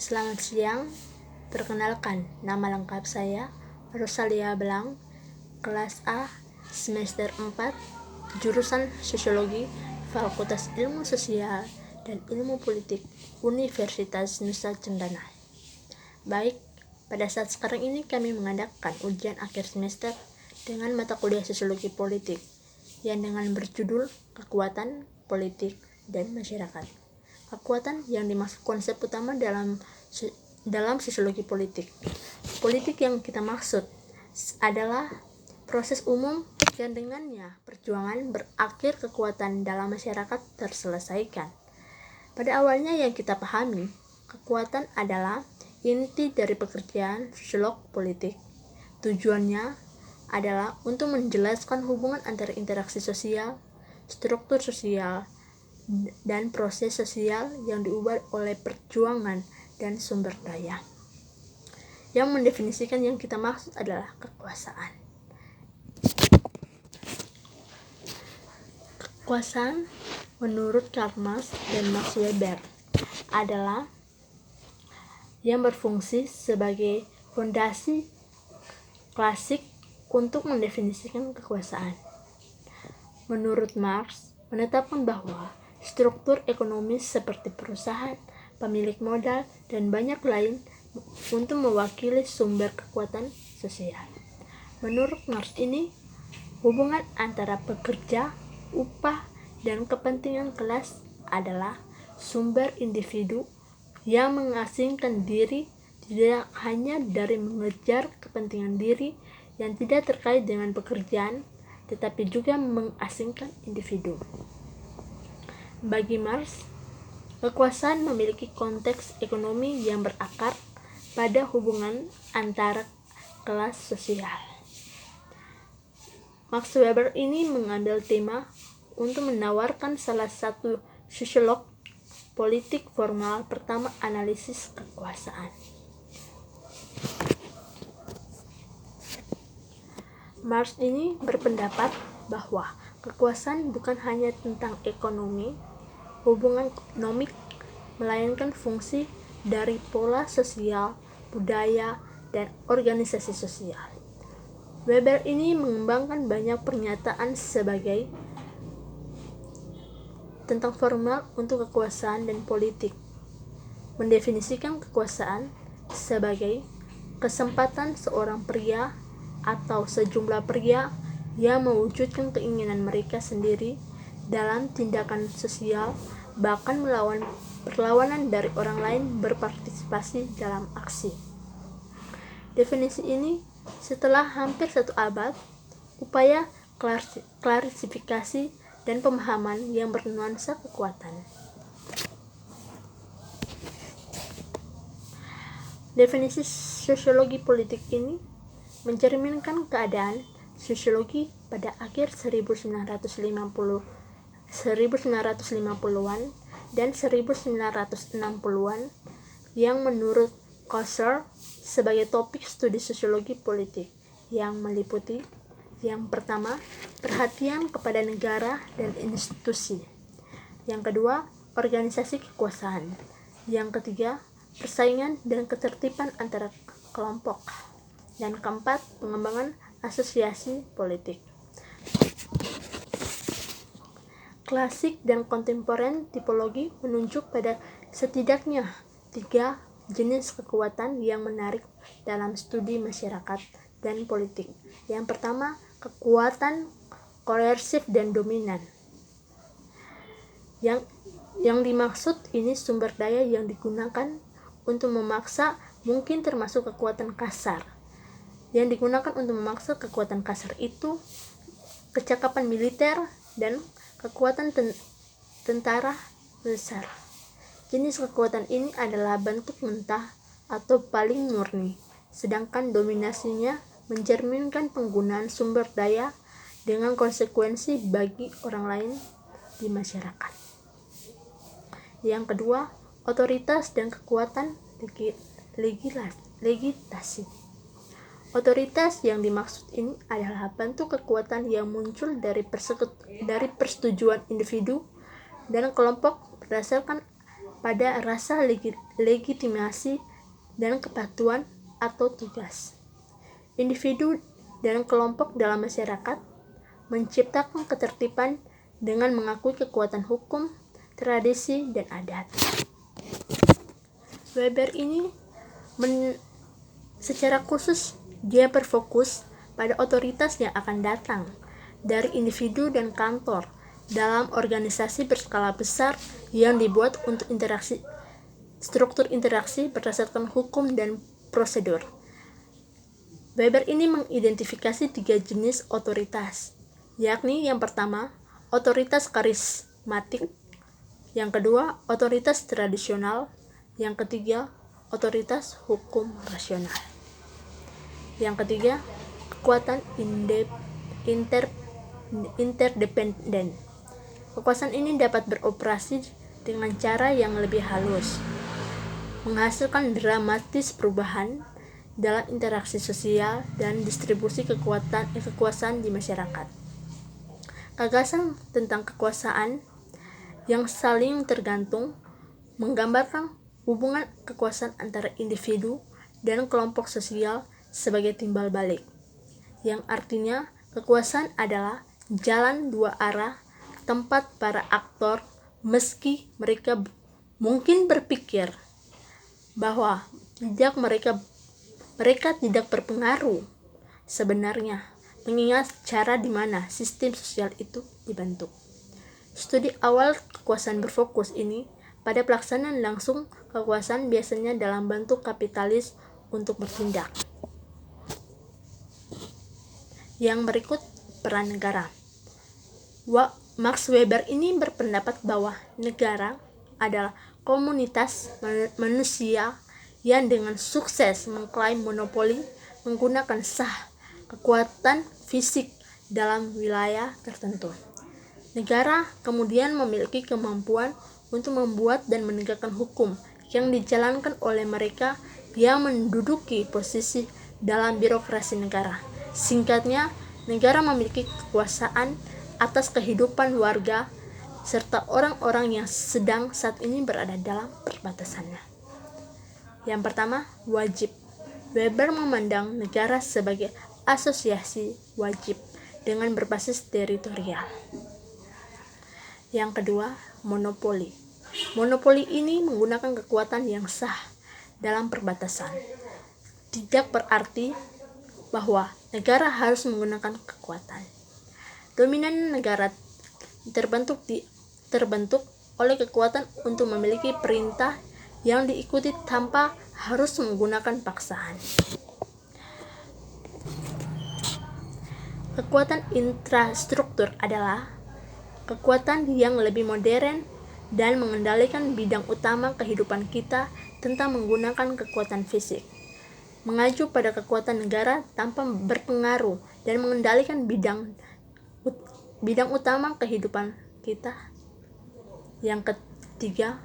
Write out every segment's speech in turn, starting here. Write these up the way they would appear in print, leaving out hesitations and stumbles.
Selamat siang, perkenalkan nama lengkap saya Rosalia Belang, kelas A, semester 4, jurusan Sosiologi, Fakultas Ilmu Sosial dan Ilmu Politik, Universitas Nusa Cendana. Baik, pada saat sekarang ini kami mengadakan ujian akhir semester dengan mata kuliah Sosiologi Politik yang dengan berjudul Kekuatan Politik dan Masyarakat. Kekuatan yang dimaksud konsep utama dalam sosiologi politik. Politik yang kita maksud adalah proses umum yang dengannya perjuangan berakhir kekuatan dalam masyarakat terselesaikan. Pada awalnya yang kita pahami, kekuatan adalah inti dari pekerjaan sosiolog politik. Tujuannya adalah untuk menjelaskan hubungan antara interaksi sosial, struktur sosial, dan proses sosial yang diubah oleh perjuangan dan sumber daya. Yang mendefinisikan yang kita maksud adalah kekuasaan. Kekuasaan menurut Karl Marx dan Max Weber adalah yang berfungsi sebagai fondasi klasik untuk mendefinisikan kekuasaan. Menurut Marx, menetapkan bahwa struktur ekonomis seperti perusahaan, pemilik modal, dan banyak lain untuk mewakili sumber kekuatan sosial. Menurut Marx ini, hubungan antara pekerja, upah, dan kepentingan kelas adalah sumber individu yang mengasingkan diri tidak hanya dari mengejar kepentingan diri yang tidak terkait dengan pekerjaan, tetapi juga mengasingkan individu. Bagi Marx, kekuasaan memiliki konteks ekonomi yang berakar pada hubungan antara kelas sosial. Max Weber ini mengambil tema untuk menawarkan salah satu sosiolog politik formal pertama analisis kekuasaan. Marx ini berpendapat bahwa kekuasaan bukan hanya tentang ekonomi, hubungan ekonomik, melainkan fungsi dari pola sosial, budaya, dan organisasi sosial. Weber ini mengembangkan banyak pernyataan sebagai tentang formal untuk kekuasaan dan politik, mendefinisikan kekuasaan sebagai kesempatan seorang pria atau sejumlah pria yang mewujudkan keinginan mereka sendiri dalam tindakan sosial, bahkan melawan perlawanan dari orang lain berpartisipasi dalam aksi. Definisi ini setelah hampir 1 abad, upaya klarifikasi dan pemahaman yang bernuansa kekuatan. Definisi sosiologi politik ini mencerminkan keadaan sosiologi pada akhir 1950-an dan 1960-an yang menurut Coser sebagai topik studi sosiologi politik yang meliputi yang pertama, perhatian kepada negara dan institusi. Yang kedua, organisasi kekuasaan. Yang ketiga, persaingan dan ketertiban antara kelompok. Dan keempat, pengembangan asosiasi politik. Klasik dan kontemporer tipologi menunjuk pada setidaknya 3 jenis kekuatan yang menarik dalam studi masyarakat dan politik. Yang pertama, kekuatan koersif dan dominan. Yang dimaksud ini sumber daya yang digunakan untuk memaksa, mungkin termasuk kekuatan kasar. Yang digunakan untuk memaksa kekuatan kasar itu kecakapan militer dan kekuatan tentara besar. Jenis kekuatan ini adalah bentuk mentah atau paling murni, sedangkan dominasinya mencerminkan penggunaan sumber daya dengan konsekuensi bagi orang lain di masyarakat. Yang kedua, otoritas dan kekuatan legislasi. Otoritas yang dimaksud ini adalah bentuk kekuatan yang muncul dari persetujuan individu dan kelompok berdasarkan pada rasa legitimasi dan kepatuhan atau tugas. Individu dan kelompok dalam masyarakat menciptakan ketertiban dengan mengakui kekuatan hukum, tradisi, dan adat. Weber ini secara khusus dia berfokus pada otoritas yang akan datang dari individu dan kantor dalam organisasi berskala besar yang dibuat untuk struktur interaksi berdasarkan hukum dan prosedur. Weber ini mengidentifikasi 3 jenis otoritas, yakni yang pertama, otoritas karismatik, yang kedua, otoritas tradisional, yang ketiga, otoritas hukum rasional. Yang ketiga, kekuatan interdependen. Kekuasaan ini dapat beroperasi dengan cara yang lebih halus, menghasilkan dramatis perubahan dalam interaksi sosial dan distribusi kekuasaan di masyarakat. Gagasan tentang kekuasaan yang saling tergantung menggambarkan hubungan kekuasaan antara individu dan kelompok sosial sebagai timbal balik, yang artinya kekuasaan adalah jalan dua arah tempat para aktor, meski mereka mungkin berpikir bahwa mereka tidak berpengaruh sebenarnya, mengingat cara di mana sistem sosial itu dibentuk. Studi awal kekuasaan berfokus ini pada pelaksanaan langsung kekuasaan biasanya dalam bentuk kapitalis untuk bertindak. Yang berikut peran negara. Max Weber ini berpendapat bahwa negara adalah komunitas manusia yang dengan sukses mengklaim monopoli menggunakan kekuatan fisik dalam wilayah tertentu. Negara kemudian memiliki kemampuan untuk membuat dan menegakkan hukum yang dijalankan oleh mereka yang menduduki posisi dalam birokrasi negara. Singkatnya, negara memiliki kekuasaan atas kehidupan warga serta orang-orang yang sedang saat ini berada dalam perbatasannya. Yang pertama, wajib. Weber memandang negara sebagai asosiasi wajib dengan berbasis teritorial. Yang kedua, monopoli. Monopoli ini menggunakan kekuatan yang sah dalam perbatasan. Tidak berarti bahwa negara harus menggunakan kekuatan. Dominan negara terbentuk oleh kekuatan untuk memiliki perintah yang diikuti tanpa harus menggunakan paksaan. Kekuatan infrastruktur adalah kekuatan yang lebih modern dan mengendalikan bidang utama kehidupan kita tanpa menggunakan kekuatan fisik. Mengacu pada kekuatan negara tanpa berpengaruh dan mengendalikan bidang utama kehidupan kita. Yang ketiga,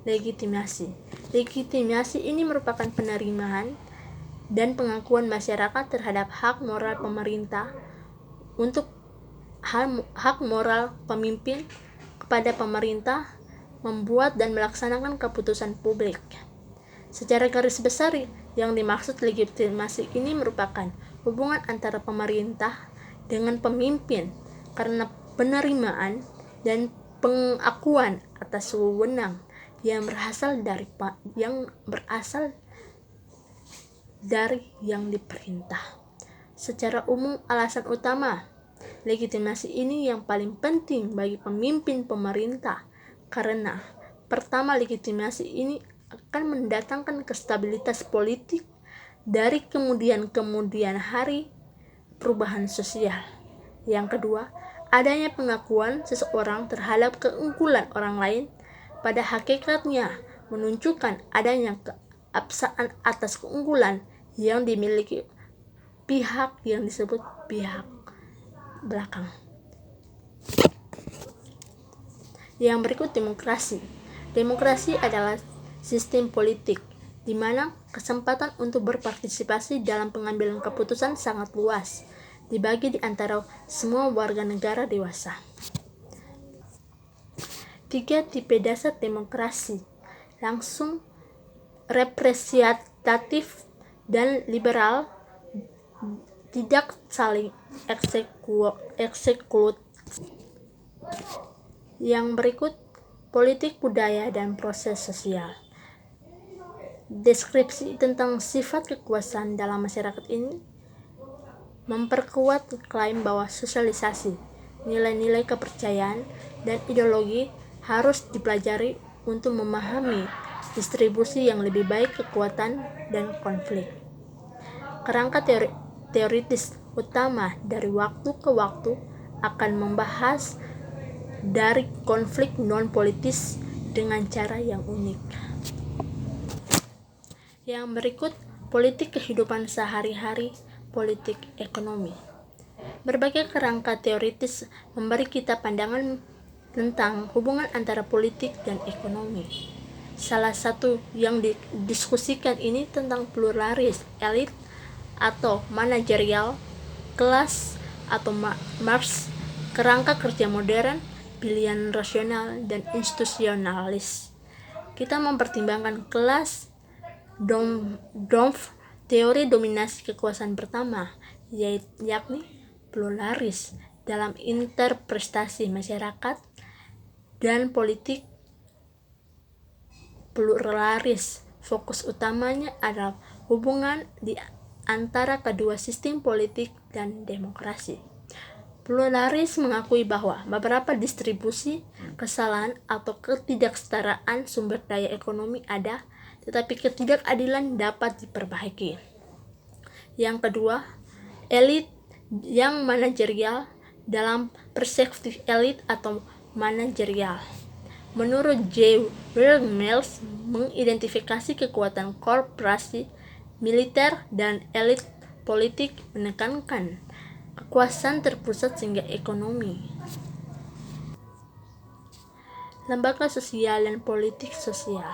legitimasi. Legitimasi ini merupakan penerimaan dan pengakuan masyarakat terhadap hak moral pemerintah untuk hak moral pemimpin kepada pemerintah membuat dan melaksanakan keputusan publik. Secara garis besar, yang dimaksud legitimasi ini merupakan hubungan antara pemerintah dengan pemimpin karena penerimaan dan pengakuan atas wewenang yang berasal dari yang diperintah. Secara umum, alasan utama legitimasi ini yang paling penting bagi pemimpin pemerintah karena pertama, legitimasi ini akan mendatangkan kestabilitas politik dari kemudian hari perubahan sosial. Yang kedua, adanya pengakuan seseorang terhadap keunggulan orang lain pada hakikatnya menunjukkan adanya keabsahan atas keunggulan yang dimiliki pihak yang disebut pihak belakang. Yang berikut, demokrasi. Demokrasi adalah sistem politik di mana kesempatan untuk berpartisipasi dalam pengambilan keputusan sangat luas, dibagi di antara semua warga negara dewasa. Tiga tipe dasar demokrasi: langsung, representatif, dan liberal, tidak saling eksekutif. Yang berikut, politik budaya dan proses sosial. Deskripsi tentang sifat kekuasaan dalam masyarakat ini memperkuat klaim bahwa sosialisasi, nilai-nilai kepercayaan, dan ideologi harus dipelajari untuk memahami distribusi yang lebih baik kekuatan dan konflik. Kerangka teoritis utama dari waktu ke waktu akan membahas dari konflik non-politis dengan cara yang unik. Yang berikut, politik kehidupan sehari-hari, politik ekonomi. Berbagai kerangka teoritis memberi kita pandangan tentang hubungan antara politik dan ekonomi. Salah satu yang didiskusikan ini tentang pluralis, elit atau manajerial, kelas atau Marx, kerangka kerja modern, pilihan rasional, dan institusionalis. Kita mempertimbangkan kelas, teori dominasi kekuasaan pertama, yakni pluralis dalam interpretasi masyarakat, dan politik pluralis. Fokus utamanya adalah hubungan di antara kedua sistem politik dan demokrasi. Pluralis mengakui bahwa beberapa distribusi, kesalahan, atau ketidaksetaraan sumber daya ekonomi ada, tetapi ketidakadilan dapat diperbaiki. Yang kedua, elit yang manajerial dalam perspektif elit atau manajerial. Menurut J. William Mills, mengidentifikasi kekuatan korporasi, militer, dan elit politik menekankan kekuasaan terpusat sehingga ekonomi. Lembaga sosial dan politik sosial.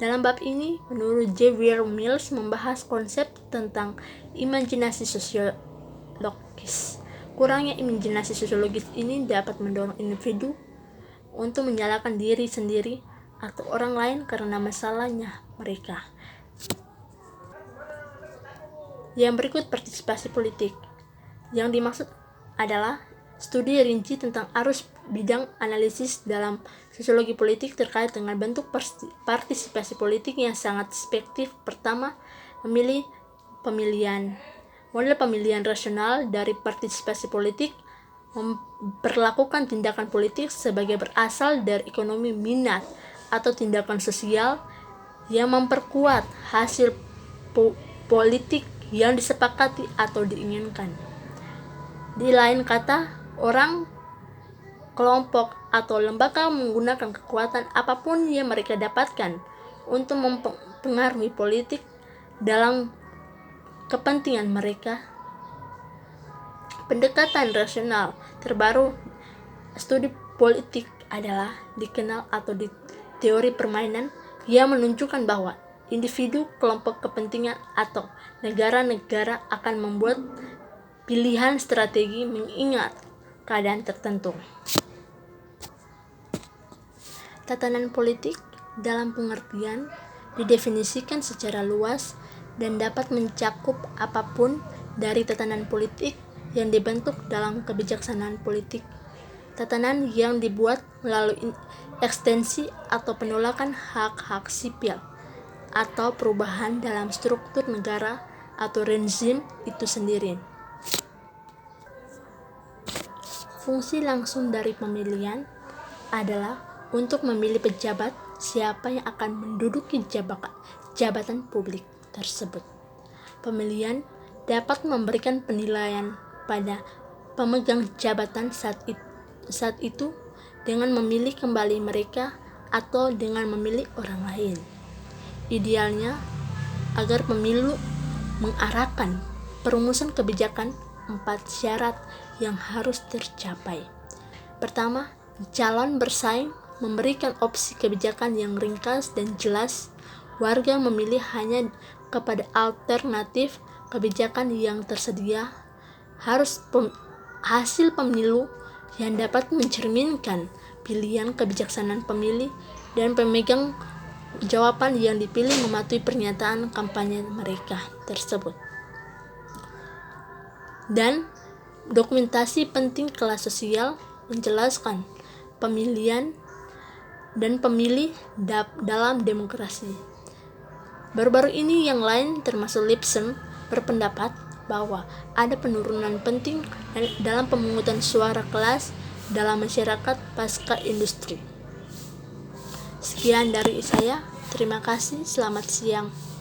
Dalam bab ini, menurut J. William Mills membahas konsep tentang imajinasi sosiologis. Kurangnya imajinasi sosiologis ini dapat mendorong individu untuk menyalahkan diri sendiri atau orang lain karena masalahnya mereka. Yang berikut, partisipasi politik. Yang dimaksud adalah studi rinci tentang arus bidang analisis dalam sosiologi politik terkait dengan bentuk partisipasi politik yang sangat spektif. Pertama, pemilihan. Model pemilihan rasional dari partisipasi politik memperlakukan tindakan politik sebagai berasal dari ekonomi minat atau tindakan sosial yang memperkuat hasil politik yang disepakati atau diinginkan. Di lain kata, orang, kelompok, atau lembaga menggunakan kekuatan apapun yang mereka dapatkan untuk mempengaruhi politik dalam kepentingan mereka. Pendekatan rasional terbaru studi politik adalah dikenal atau di teori permainan yang menunjukkan bahwa individu, kelompok kepentingan, atau negara-negara akan membuat pilihan strategi mengingat keadaan tertentu. Tatanan politik dalam pengertian didefinisikan secara luas dan dapat mencakup apapun dari tatanan politik yang dibentuk dalam kebijaksanaan politik, tatanan yang dibuat melalui ekstensi atau penolakan hak-hak sipil, atau perubahan dalam struktur negara atau rezim itu sendiri. Fungsi langsung dari pemilihan adalah untuk memilih pejabat siapa yang akan menduduki jabatan publik tersebut. Pemilihan dapat memberikan penilaian pada pemegang jabatan saat itu dengan memilih kembali mereka atau dengan memilih orang lain. Idealnya, agar pemilu mengarahkan perumusan kebijakan, 4 syarat yang harus tercapai. Pertama, calon bersaing memberikan opsi kebijakan yang ringkas dan jelas. Warga memilih hanya kepada alternatif kebijakan yang tersedia. Hasil pemilu yang dapat mencerminkan pilihan kebijaksanaan pemilih dan pemegang jawaban yang dipilih mematuhi pernyataan kampanye mereka tersebut. Dan dokumentasi penting kelas sosial menjelaskan pemilihan dan pemilih dalam demokrasi. Baru-baru ini yang lain termasuk Lipson berpendapat bahwa ada penurunan penting dalam pemungutan suara kelas dalam masyarakat pasca industri. Sekian dari saya, terima kasih, selamat siang.